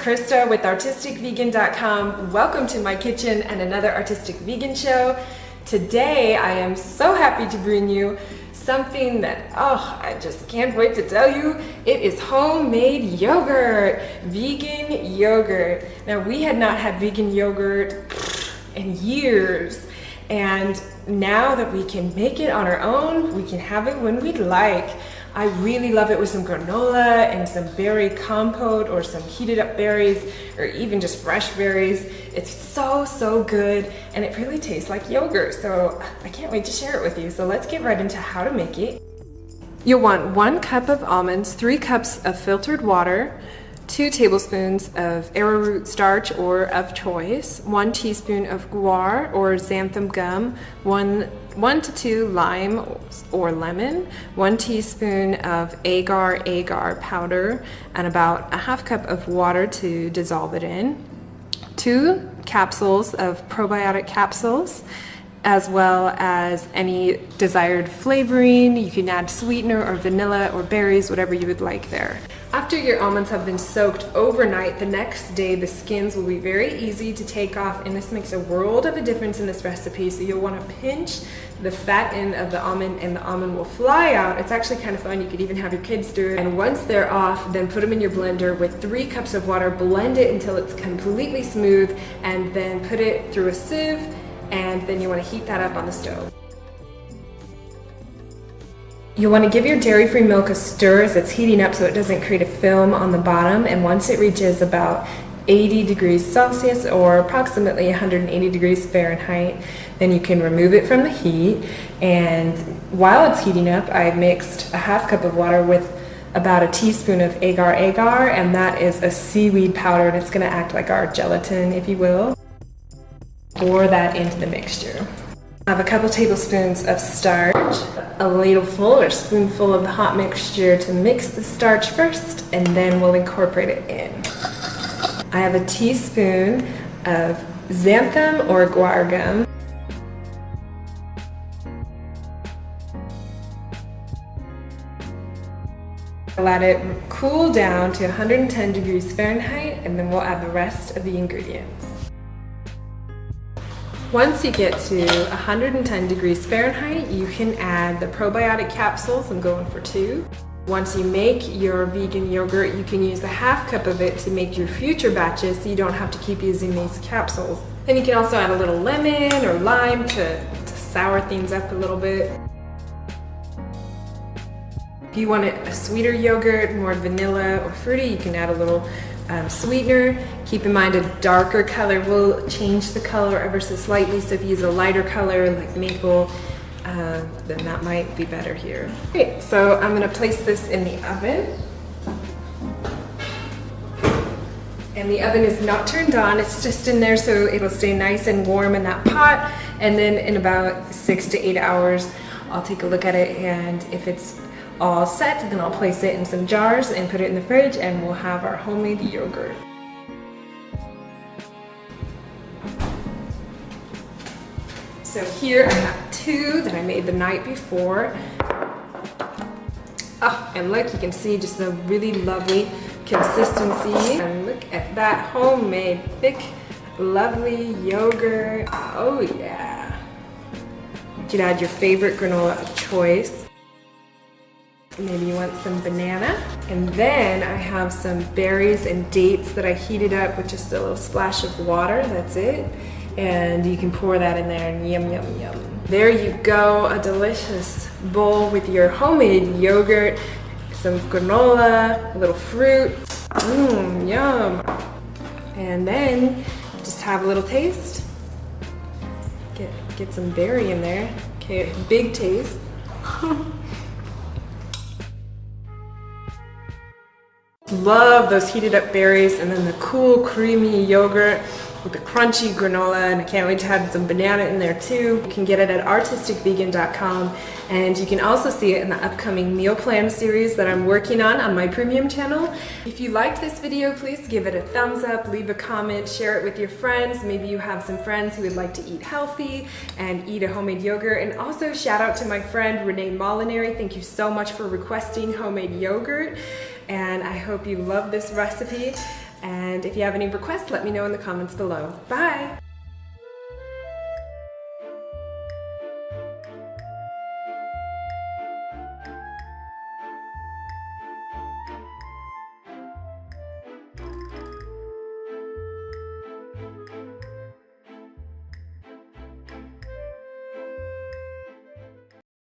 Christa with artisticvegan.com. Welcome to my kitchen and another Artistic Vegan show. Today I am so happy to bring you something that, I just can't wait to tell you. It is homemade yogurt, vegan yogurt. Now, we had not had vegan yogurt in years, and now that we can make it on our own, we can have it when we'd like. I really love it with some granola and some berry compote or some heated up berries or even just fresh berries. It's so good, and it really tastes like yogurt, so I can't wait to share it with you. So let's get right into how to make it. You'll want 1 cup of almonds, 3 cups of filtered water, 2 tablespoons of arrowroot starch or of choice, 1 teaspoon of guar or xanthan gum, 1 to 2 lime or lemon, 1 teaspoon of agar powder, and about a ½ cup of water to dissolve it in, 2 capsules of probiotic capsules, as well as any desired flavoring. You can add sweetener or vanilla or berries, whatever you would like there. After your almonds have been soaked overnight, the next day the skins will be very easy to take off, and this makes a world of a difference in this recipe. So you'll want to pinch the fat end of the almond and the almond will fly out. It's actually kind of fun. You could even have your kids do it. And once they're off, then put them in your blender with 3 cups of water, blend it until it's completely smooth, and then put it through a sieve, and then you want to heat that up on the stove. You'll want to give your dairy-free milk a stir as it's heating up so it doesn't create a film on the bottom, and once it reaches about 80 degrees Celsius or approximately 180 degrees Fahrenheit, then you can remove it from the heat. And while it's heating up, I mixed a ½ cup of water with about a teaspoon of agar, and that is a seaweed powder, and it's going to act like our gelatin, if you will. Pour that into the mixture. I have a couple tablespoons of starch, a ladleful or spoonful of the hot mixture to mix the starch first, and then we'll incorporate it in. I have a teaspoon of xanthan or guar gum, let it cool down to 110 degrees Fahrenheit, and then we'll add the rest of the ingredients. Once you get to 110 degrees Fahrenheit, you can add the probiotic capsules. I'm going for 2. Once you make your vegan yogurt, you can use a ½ cup of it to make your future batches so you don't have to keep using these capsules. Then you can also add a little lemon or lime to sour things up a little bit. If you want a sweeter yogurt, more vanilla or fruity, you can add a little sweetener. Keep in mind a darker color will change the color ever so slightly, so if you use a lighter color like maple, then that might be better here. Okay, so I'm going to place this in the oven. And the oven is not turned on, it's just in there so it'll stay nice and warm in that pot. And then in about 6 to 8 hours, I'll take a look at it, and if it's all set, then I'll place it in some jars and put it in the fridge, and we'll have our homemade yogurt. So here I have 2 that I made the night before. Oh, and look, you can see just the really lovely consistency. And look at that homemade, thick, lovely yogurt. Oh yeah. You can add your favorite granola of choice. Maybe you want some banana. And then I have some berries and dates that I heated up with just a little splash of water. That's it. And you can pour that in there and yum, yum, yum. There you go, a delicious bowl with your homemade yogurt, some granola, a little fruit. Yum. And then just have a little taste. Get some berry in there. Okay, big taste. Love those heated up berries, and then the cool creamy yogurt with the crunchy granola, and I can't wait to have some banana in there too. You can get it at artisticvegan.com, and you can also see it in the upcoming meal plan series that I'm working on my premium channel. If you liked this video, please give it a thumbs up, leave a comment, share it with your friends. Maybe you have some friends who would like to eat healthy and eat a homemade yogurt. And also shout out to my friend Renee Molinary. Thank you so much for requesting homemade yogurt, and I hope you love this recipe. And if you have any requests, let me know in the comments below. Bye!